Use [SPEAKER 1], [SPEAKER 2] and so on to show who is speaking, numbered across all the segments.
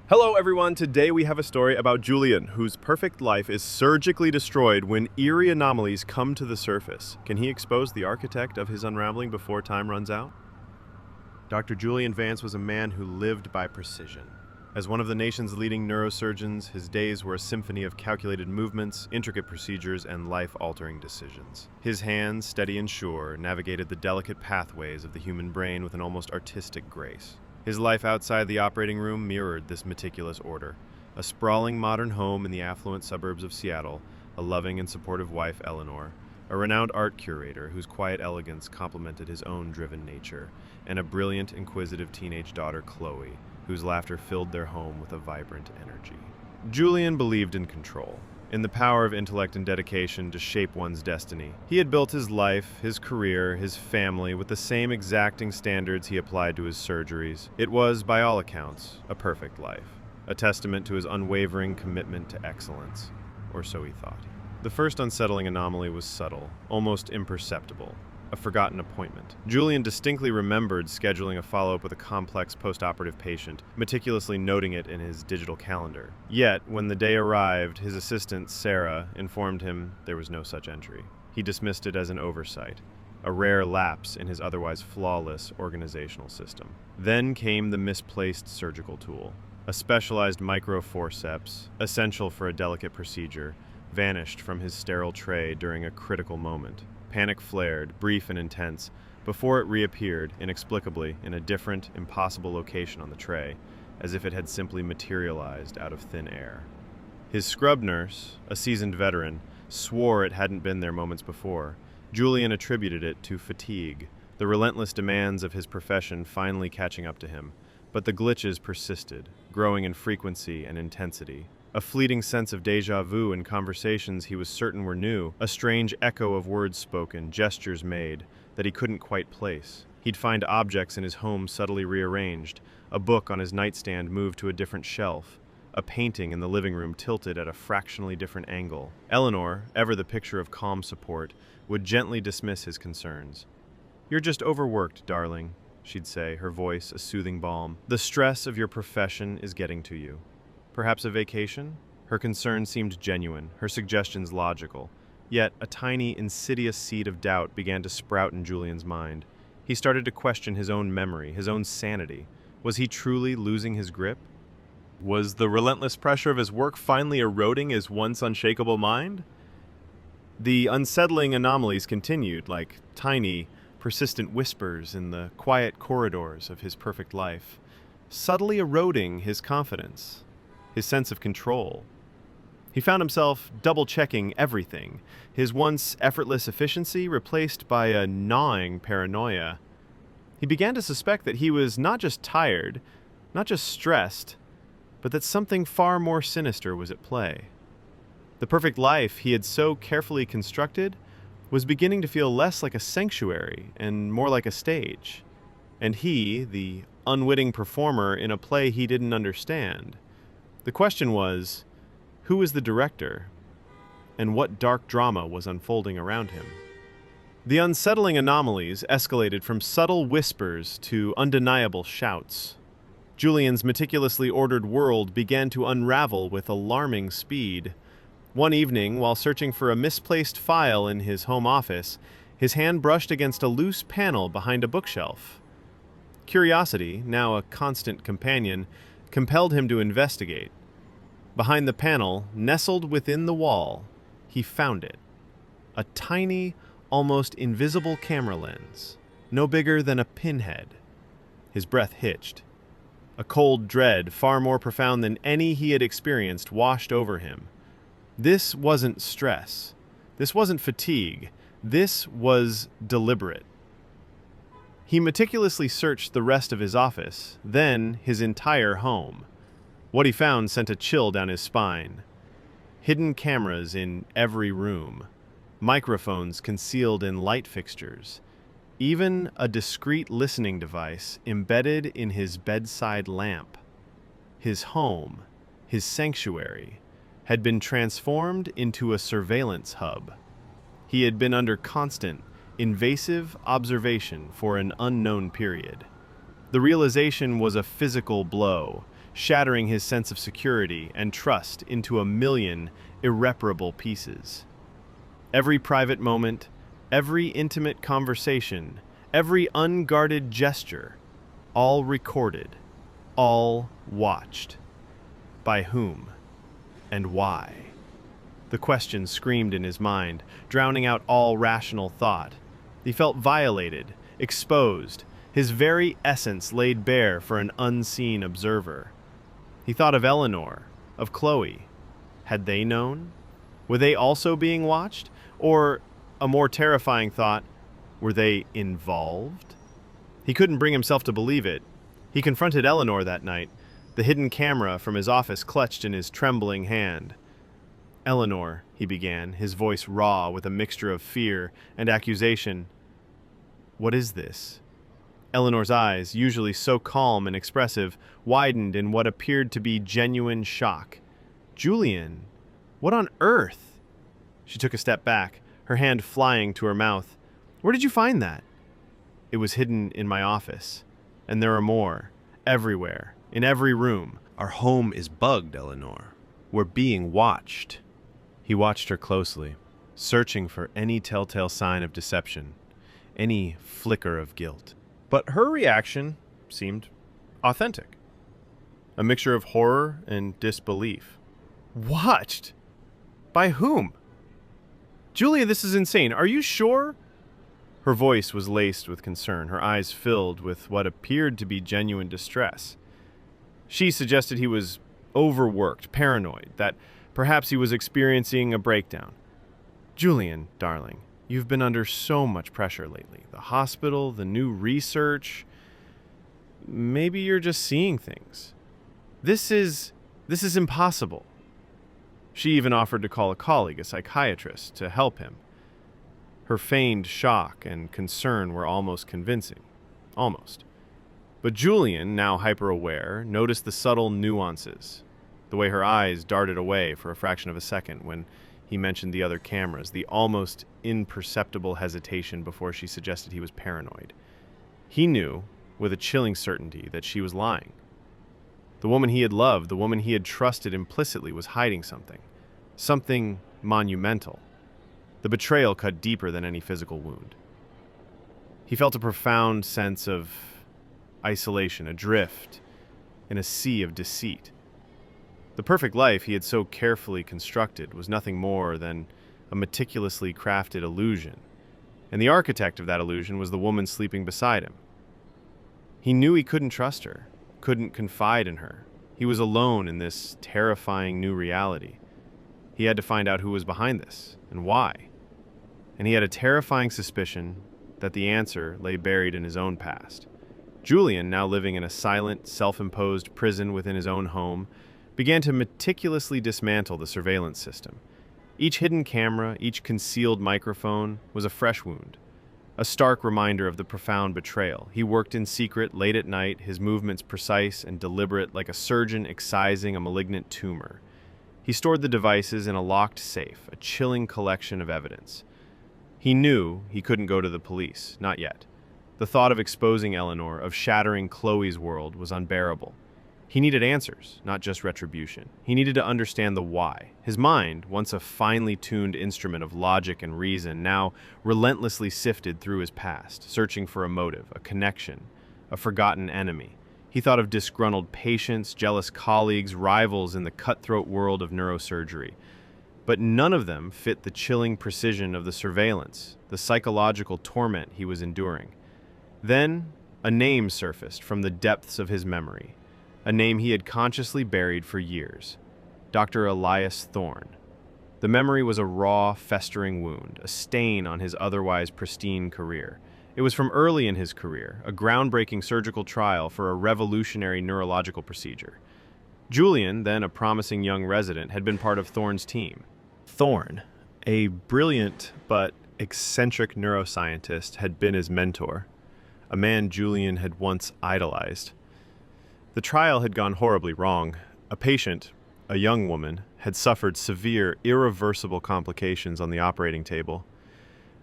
[SPEAKER 1] Hello everyone, today we have a story about Julian, whose perfect life is surgically destroyed when eerie anomalies come to the surface. Can he expose the architect of his unraveling before time runs out? Dr. Julian Vance was a man who lived by precision. As one of the nation's leading neurosurgeons, his days were a symphony of calculated movements, intricate procedures, and life-altering decisions. His hands, steady and sure, navigated the delicate pathways of the human brain with an almost artistic grace. His life outside the operating room mirrored this meticulous order. A sprawling modern home in the affluent suburbs of Seattle, a loving and supportive wife, Eleanor, a renowned art curator whose quiet elegance complemented his own driven nature, and a brilliant, inquisitive teenage daughter, Chloe, whose laughter filled their home with a vibrant energy. Julian believed in control, in the power of intellect and dedication to shape one's destiny. He had built his life, his career, his family with the same exacting standards he applied to his surgeries. It was, by all accounts, a perfect life, a testament to his unwavering commitment to excellence, or so he thought. The first unsettling anomaly was subtle, almost imperceptible. A forgotten appointment. Julian distinctly remembered scheduling a follow-up with a complex post-operative patient, meticulously noting it in his digital calendar. Yet, when the day arrived, his assistant, Sarah, informed him there was no such entry. He dismissed it as an oversight, a rare lapse in his otherwise flawless organizational system. Then came the misplaced surgical tool. A specialized microforceps, essential for a delicate procedure, vanished from his sterile tray during a critical moment. Panic flared, brief and intense, before it reappeared, inexplicably, in a different, impossible location on the tray, as if it had simply materialized out of thin air. His scrub nurse, a seasoned veteran, swore it hadn't been there moments before. Julian attributed it to fatigue, the relentless demands of his profession finally catching up to him, but the glitches persisted, growing in frequency and intensity. A fleeting sense of déjà vu in conversations he was certain were new, a strange echo of words spoken, gestures made, that he couldn't quite place. He'd find objects in his home subtly rearranged, a book on his nightstand moved to a different shelf, a painting in the living room tilted at a fractionally different angle. Eleanor, ever the picture of calm support, would gently dismiss his concerns. "You're just overworked, darling," she'd say, her voice a soothing balm. "The stress of your profession is getting to you. Perhaps a vacation?" Her concern seemed genuine, her suggestions logical. Yet a tiny, insidious seed of doubt began to sprout in Julian's mind. He started to question his own memory, his own sanity. Was he truly losing his grip? Was the relentless pressure of his work finally eroding his once unshakable mind? The unsettling anomalies continued, like tiny, persistent whispers in the quiet corridors of his perfect life, subtly eroding his confidence, his sense of control. He found himself double-checking everything, his once effortless efficiency replaced by a gnawing paranoia. He began to suspect that he was not just tired, not just stressed, but that something far more sinister was at play. The perfect life he had so carefully constructed was beginning to feel less like a sanctuary and more like a stage. And he, the unwitting performer in a play he didn't understand. The question was, who was the director, and what dark drama was unfolding around him? The unsettling anomalies escalated from subtle whispers to undeniable shouts. Julian's meticulously ordered world began to unravel with alarming speed. One evening, while searching for a misplaced file in his home office, his hand brushed against a loose panel behind a bookshelf. Curiosity, now a constant companion, compelled him to investigate. Behind the panel, nestled within the wall, he found it. A tiny, almost invisible camera lens, no bigger than a pinhead. His breath hitched. A cold dread, far more profound than any he had experienced, washed over him. This wasn't stress. This wasn't fatigue. This was deliberate. He meticulously searched the rest of his office, then his entire home. What he found sent a chill down his spine. Hidden cameras in every room, microphones concealed in light fixtures, even a discreet listening device embedded in his bedside lamp. His home, his sanctuary, had been transformed into a surveillance hub. He had been under constant, invasive observation for an unknown period. The realization was a physical blow, shattering his sense of security and trust into a million irreparable pieces. Every private moment, every intimate conversation, every unguarded gesture, all recorded, all watched. By whom and why? The question screamed in his mind, drowning out all rational thought. He felt violated, exposed, his very essence laid bare for an unseen observer. He thought of Eleanor, of Chloe. Had they known? Were they also being watched? Or, a more terrifying thought, were they involved? He couldn't bring himself to believe it. He confronted Eleanor that night, the hidden camera from his office clutched in his trembling hand. "Eleanor," he began, his voice raw with a mixture of fear and accusation. "What is this?" Eleanor's eyes, usually so calm and expressive, widened in what appeared to be genuine shock. "Julian, what on earth?" She took a step back, her hand flying to her mouth. "Where did you find that?" "It was hidden in my office. And there are more. Everywhere. In every room. Our home is bugged, Eleanor. We're being watched." He watched her closely, searching for any telltale sign of deception, any flicker of guilt. But her reaction seemed authentic. A mixture of horror and disbelief. "Watched? By whom? Julia, this is insane. Are you sure?" Her voice was laced with concern, her eyes filled with what appeared to be genuine distress. She suggested he was overworked, paranoid, that perhaps he was experiencing a breakdown. "Julian, darling, you've been under so much pressure lately. The hospital, the new research. Maybe you're just seeing things. This is impossible." She even offered to call a colleague, a psychiatrist, to help him. Her feigned shock and concern were almost convincing. Almost. But Julian, now hyper-aware, noticed the subtle nuances. The way her eyes darted away for a fraction of a second when he mentioned the other cameras, the almost imperceptible hesitation before she suggested he was paranoid. He knew, with a chilling certainty, that she was lying. The woman he had loved, the woman he had trusted implicitly, was hiding something. Something monumental. The betrayal cut deeper than any physical wound. He felt a profound sense of isolation, adrift in a sea of deceit. The perfect life he had so carefully constructed was nothing more than a meticulously crafted illusion, and the architect of that illusion was the woman sleeping beside him. He knew he couldn't trust her, couldn't confide in her. He was alone in this terrifying new reality. He had to find out who was behind this, and why. And he had a terrifying suspicion that the answer lay buried in his own past. Julian, now living in a silent, self-imposed prison within his own home, began to meticulously dismantle the surveillance system. Each hidden camera, each concealed microphone was a fresh wound, a stark reminder of the profound betrayal. He worked in secret, late at night, his movements precise and deliberate, like a surgeon excising a malignant tumor. He stored the devices in a locked safe, a chilling collection of evidence. He knew he couldn't go to the police, not yet. The thought of exposing Eleanor, of shattering Chloe's world, was unbearable. He needed answers, not just retribution. He needed to understand the why. His mind, once a finely tuned instrument of logic and reason, now relentlessly sifted through his past, searching for a motive, a connection, a forgotten enemy. He thought of disgruntled patients, jealous colleagues, rivals in the cutthroat world of neurosurgery. But none of them fit the chilling precision of the surveillance, the psychological torment he was enduring. Then, a name surfaced from the depths of his memory. A name he had consciously buried for years. Dr. Elias Thorne. The memory was a raw, festering wound, a stain on his otherwise pristine career. It was from early in his career, a groundbreaking surgical trial for a revolutionary neurological procedure. Julian, then a promising young resident, had been part of Thorne's team. Thorne, a brilliant but eccentric neuroscientist, had been his mentor, a man Julian had once idolized. The trial had gone horribly wrong. A patient, a young woman, had suffered severe, irreversible complications on the operating table.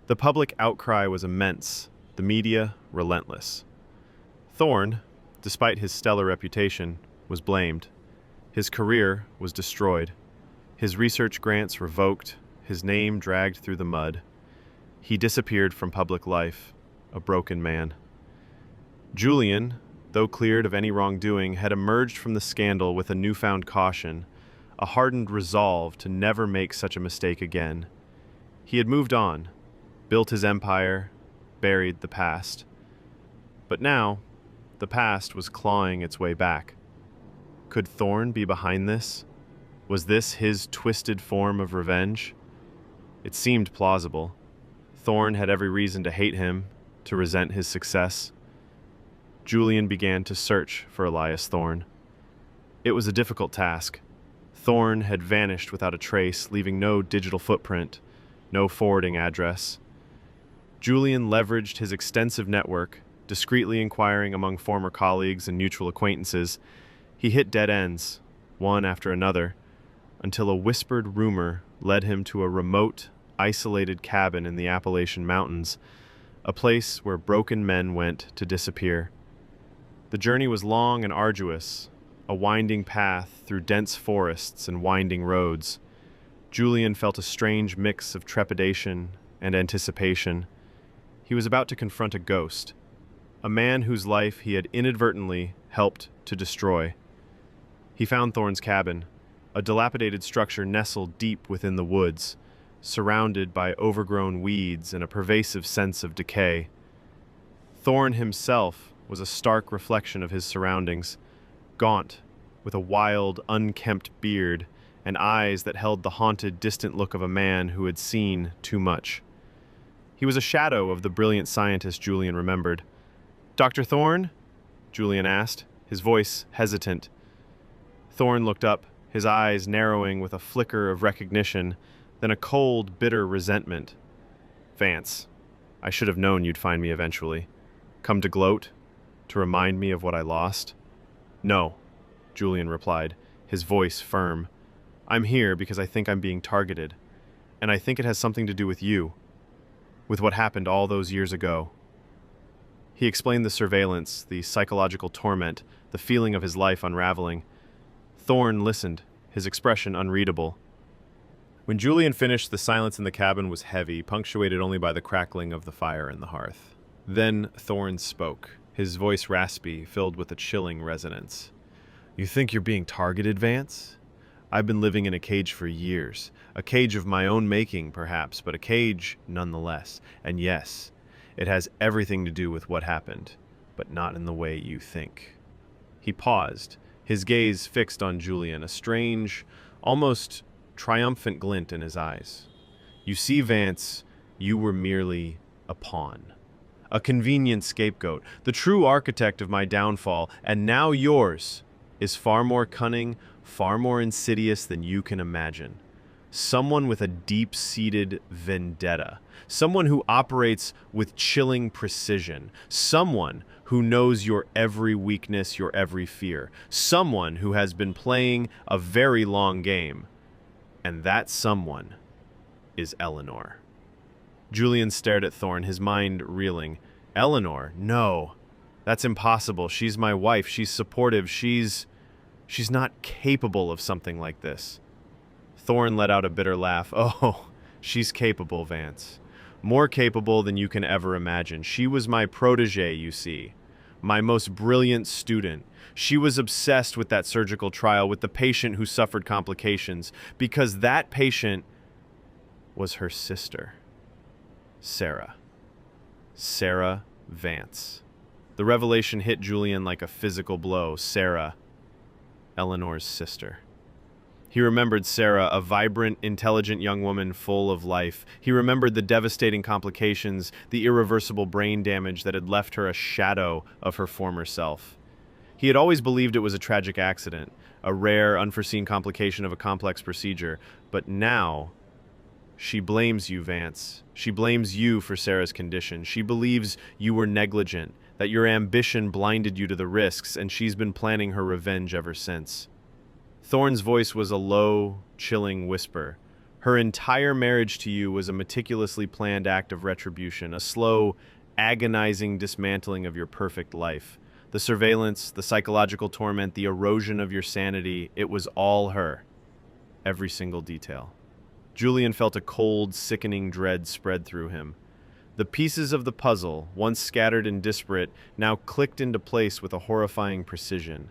[SPEAKER 1] The public outcry was immense, the media relentless. Thorne, despite his stellar reputation, was blamed. His career was destroyed. His research grants revoked, his name dragged through the mud. He disappeared from public life, a broken man. Julian, though cleared of any wrongdoing, had emerged from the scandal with a newfound caution, a hardened resolve to never make such a mistake again. He had moved on, built his empire, buried the past. But now, the past was clawing its way back. Could Thorn be behind this? Was this his twisted form of revenge? It seemed plausible. Thorn had every reason to hate him, to resent his success. Julian began to search for Elias Thorn. It was a difficult task. Thorn had vanished without a trace, leaving no digital footprint, no forwarding address. Julian leveraged his extensive network, discreetly inquiring among former colleagues and mutual acquaintances. He hit dead ends, one after another, until a whispered rumor led him to a remote, isolated cabin in the Appalachian Mountains, a place where broken men went to disappear. The journey was long and arduous, a winding path through dense forests and winding roads. Julian felt a strange mix of trepidation and anticipation. He was about to confront a ghost, a man whose life he had inadvertently helped to destroy. He found Thorn's cabin, a dilapidated structure nestled deep within the woods, surrounded by overgrown weeds and a pervasive sense of decay. Thorn himself was a stark reflection of his surroundings, gaunt, with a wild, unkempt beard and eyes that held the haunted, distant look of a man who had seen too much. He was a shadow of the brilliant scientist Julian remembered. "Dr. Thorn?" Julian asked, his voice hesitant. Thorn looked up, his eyes narrowing with a flicker of recognition, then a cold, bitter resentment. "Vance, I should have known you'd find me eventually. Come to gloat? To remind me of what I lost?" "No," Julian replied, his voice firm. "I'm here because I think I'm being targeted, and I think it has something to do with you, with what happened all those years ago." He explained the surveillance, the psychological torment, the feeling of his life unraveling. Thorn listened, his expression unreadable. When Julian finished, the silence in the cabin was heavy, punctuated only by the crackling of the fire in the hearth. Then Thorn spoke, his voice raspy, filled with a chilling resonance. "You think you're being targeted, Vance? I've been living in a cage for years. A cage of my own making, perhaps, but a cage nonetheless. And yes, it has everything to do with what happened, but not in the way you think." He paused, his gaze fixed on Julian, a strange, almost triumphant glint in his eyes. "You see, Vance, you were merely a pawn. A convenient scapegoat. The true architect of my downfall, and now yours, is far more cunning, far more insidious than you can imagine. Someone with a deep-seated vendetta. Someone who operates with chilling precision. Someone who knows your every weakness, your every fear. Someone who has been playing a very long game. And that someone is Eleanor." Julian stared at Thorn, his mind reeling. "Eleanor? No. That's impossible. She's my wife. She's supportive. She's not capable of something like this." Thorn let out a bitter laugh. "Oh, she's capable, Vance. More capable than you can ever imagine. She was my protege, you see. My most brilliant student. She was obsessed with that surgical trial, with the patient who suffered complications, because that patient was her sister. Sarah. Sarah Vance." The revelation hit Julian like a physical blow. Sarah, Eleanor's sister. He remembered Sarah, a vibrant, intelligent young woman full of life. He remembered the devastating complications, the irreversible brain damage that had left her a shadow of her former self. He had always believed it was a tragic accident, a rare, unforeseen complication of a complex procedure. But now, she blames you, Vance. She blames you for Sarah's condition. She believes you were negligent, that your ambition blinded you to the risks, and she's been planning her revenge ever since. Thorn's voice was a low, chilling whisper. Her entire marriage to you was a meticulously planned act of retribution, a slow, agonizing dismantling of your perfect life. The surveillance, the psychological torment, the erosion of your sanity, it was all her. Every single detail. Julian felt a cold, sickening dread spread through him. The pieces of the puzzle, once scattered and disparate, now clicked into place with a horrifying precision.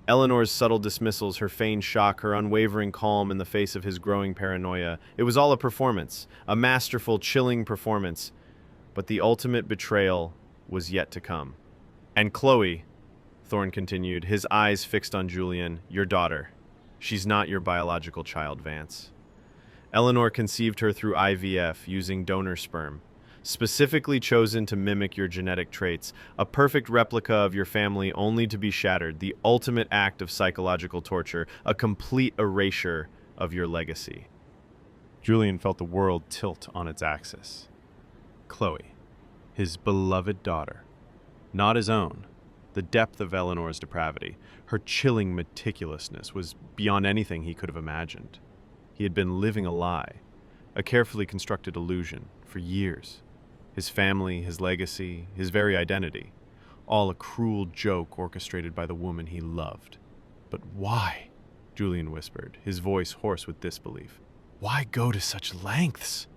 [SPEAKER 1] Eleanor's subtle dismissals, her feigned shock, her unwavering calm in the face of his growing paranoia. It was all a performance, a masterful, chilling performance. But the ultimate betrayal was yet to come. And Chloe, Thorne continued, his eyes fixed on Julian, your daughter. She's not your biological child, Vance. Eleanor conceived her through IVF using donor sperm, specifically chosen to mimic your genetic traits, a perfect replica of your family only to be shattered, the ultimate act of psychological torture, a complete erasure of your legacy. Julian felt the world tilt on its axis. Chloe, his beloved daughter, not his own. The depth of Eleanor's depravity, her chilling meticulousness, was beyond anything he could have imagined. He had been living a lie, a carefully constructed illusion, for years. His family, his legacy, his very identity, all a cruel joke orchestrated by the woman he loved. But why? Julian whispered, his voice hoarse with disbelief. Why go to such lengths?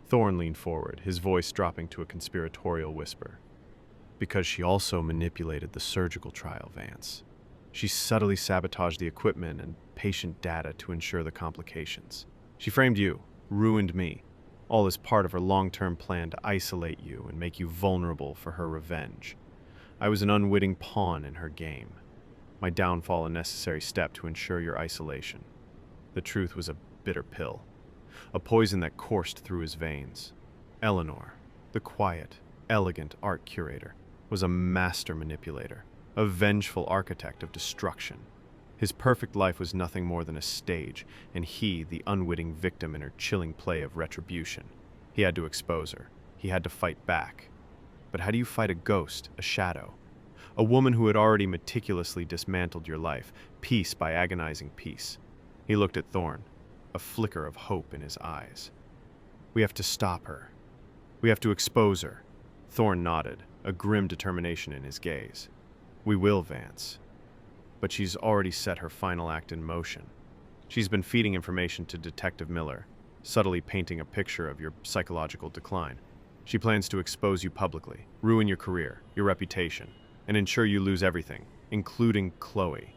[SPEAKER 1] Thorne leaned forward, his voice dropping to a conspiratorial whisper. Because she also manipulated the surgical trial, Vance. She subtly sabotaged the equipment and patient data to ensure the complications. She framed you, ruined me, all as part of her long-term plan to isolate you and make you vulnerable for her revenge. I was an unwitting pawn in her game. My downfall a necessary step to ensure your isolation. The truth was a bitter pill, a poison that coursed through his veins. Eleanor, the quiet, elegant art curator, was a master manipulator, a vengeful architect of destruction. His perfect life was nothing more than a stage, and he, the unwitting victim in her chilling play of retribution. He had to expose her. He had to fight back. But how do you fight a ghost, a shadow? A woman who had already meticulously dismantled your life, piece by agonizing piece. He looked at Thorne, a flicker of hope in his eyes. We have to stop her. We have to expose her. Thorne nodded, a grim determination in his gaze. We will, Vance. But she's already set her final act in motion. She's been feeding information to Detective Miller, subtly painting a picture of your psychological decline. She plans to expose you publicly, ruin your career, your reputation, and ensure you lose everything, including Chloe.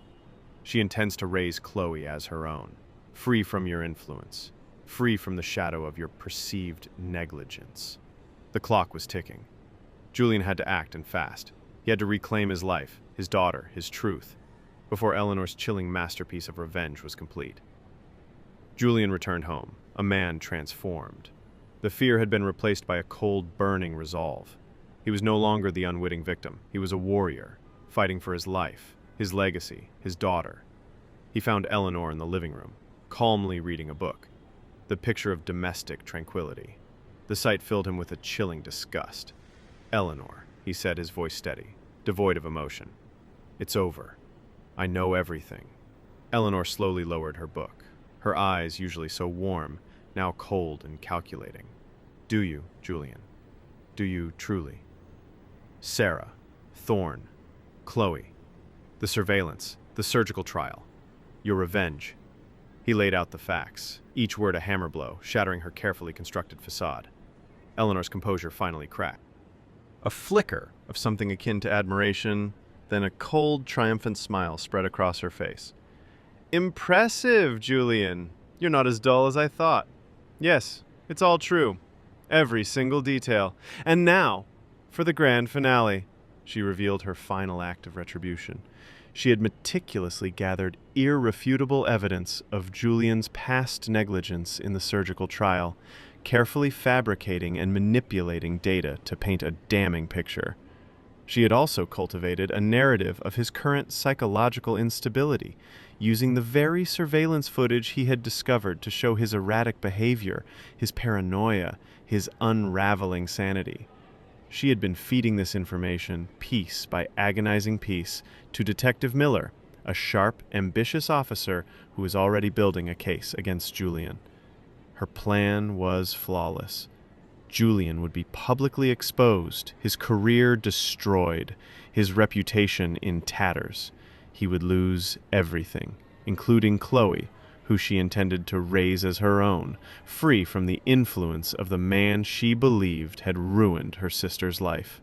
[SPEAKER 1] She intends to raise Chloe as her own, free from your influence, free from the shadow of your perceived negligence. The clock was ticking. Julian had to act, and fast. He had to reclaim his life, his daughter, his truth, before Eleanor's chilling masterpiece of revenge was complete. Julian returned home, a man transformed. The fear had been replaced by a cold, burning resolve. He was no longer the unwitting victim. He was a warrior, fighting for his life, his legacy, his daughter. He found Eleanor in the living room, calmly reading a book, the picture of domestic tranquility. The sight filled him with a chilling disgust. Eleanor, he said, his voice steady, devoid of emotion. It's over. I know everything. Eleanor slowly lowered her book, her eyes, usually so warm, now cold and calculating. Do you, Julian? Do you truly? Sarah, Thorne, Chloe, the surveillance, the surgical trial, your revenge. He laid out the facts, each word a hammer blow, shattering her carefully constructed facade. Eleanor's composure finally cracked. A flicker of something akin to admiration, then a cold, triumphant smile spread across her face. Impressive, Julian. You're not as dull as I thought. Yes, it's all true. Every single detail. And now, for the grand finale. She revealed her final act of retribution. She had meticulously gathered irrefutable evidence of Julian's past negligence in the surgical trial, carefully fabricating and manipulating data to paint a damning picture. She had also cultivated a narrative of his current psychological instability, using the very surveillance footage he had discovered to show his erratic behavior, his paranoia, his unraveling sanity. She had been feeding this information, piece by agonizing piece, to Detective Miller, a sharp, ambitious officer who was already building a case against Julian. Her plan was flawless. Julian would be publicly exposed, his career destroyed, his reputation in tatters. He would lose everything, including Chloe, who she intended to raise as her own, free from the influence of the man she believed had ruined her sister's life.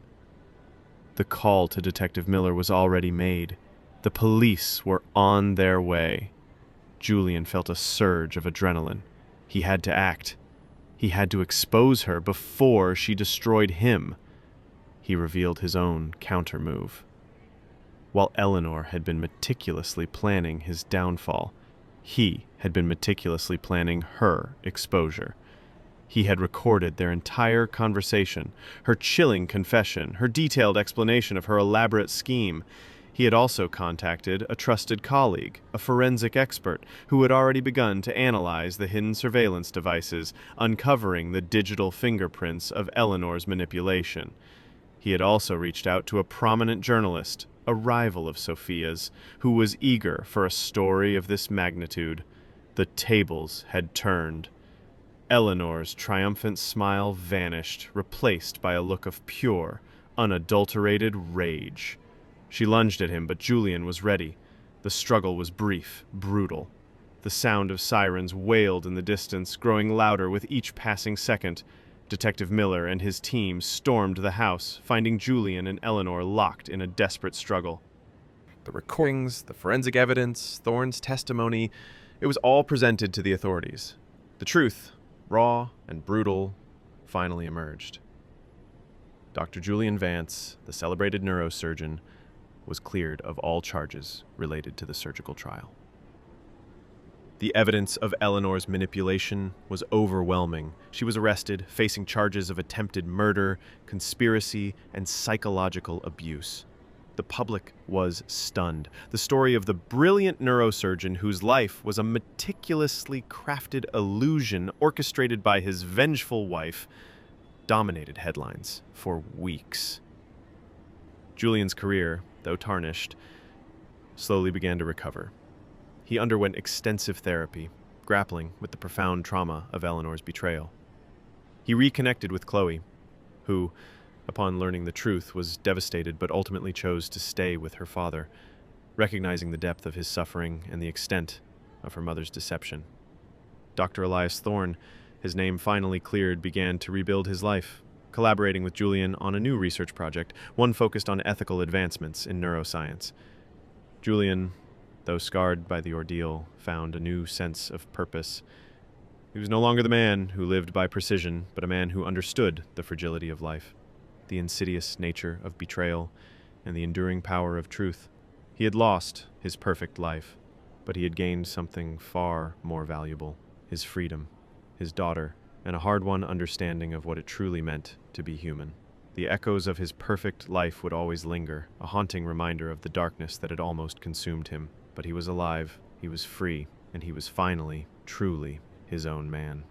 [SPEAKER 1] The call to Detective Miller was already made. The police were on their way. Julian felt a surge of adrenaline. He had to act. He had to expose her before she destroyed him. He revealed his own counter-move. While Eleanor had been meticulously planning his downfall, he had been meticulously planning her exposure. He had recorded their entire conversation, her chilling confession, her detailed explanation of her elaborate scheme. He had also contacted a trusted colleague, a forensic expert, who had already begun to analyze the hidden surveillance devices, uncovering the digital fingerprints of Eleanor's manipulation. He had also reached out to a prominent journalist, a rival of Sophia's, who was eager for a story of this magnitude. The tables had turned. Eleanor's triumphant smile vanished, replaced by a look of pure, unadulterated rage. She lunged at him, but Julian was ready. The struggle was brief, brutal. The sound of sirens wailed in the distance, growing louder with each passing second. Detective Miller and his team stormed the house, finding Julian and Eleanor locked in a desperate struggle. The recordings, the forensic evidence, Thorne's testimony, it was all presented to the authorities. The truth, raw and brutal, finally emerged. Dr. Julian Vance, the celebrated neurosurgeon, was cleared of all charges related to the surgical trial. The evidence of Eleanor's manipulation was overwhelming. She was arrested, facing charges of attempted murder, conspiracy, and psychological abuse. The public was stunned. The story of the brilliant neurosurgeon whose life was a meticulously crafted illusion orchestrated by his vengeful wife dominated headlines for weeks. Julian's career, though tarnished, slowly began to recover. He underwent extensive therapy, grappling with the profound trauma of Eleanor's betrayal. He reconnected with Chloe, who, upon learning the truth, was devastated but ultimately chose to stay with her father, recognizing the depth of his suffering and the extent of her mother's deception. Dr. Elias Thorne, his name finally cleared, began to rebuild his life, collaborating with Julian on a new research project, one focused on ethical advancements in neuroscience. Julian, though scarred by the ordeal, found a new sense of purpose. He was no longer the man who lived by precision, but a man who understood the fragility of life, the insidious nature of betrayal, and the enduring power of truth. He had lost his perfect life, but he had gained something far more valuable: his freedom, his daughter, and a hard-won understanding of what it truly meant to be human. The echoes of his perfect life would always linger, a haunting reminder of the darkness that had almost consumed him. But he was alive, he was free, and he was finally, truly, his own man.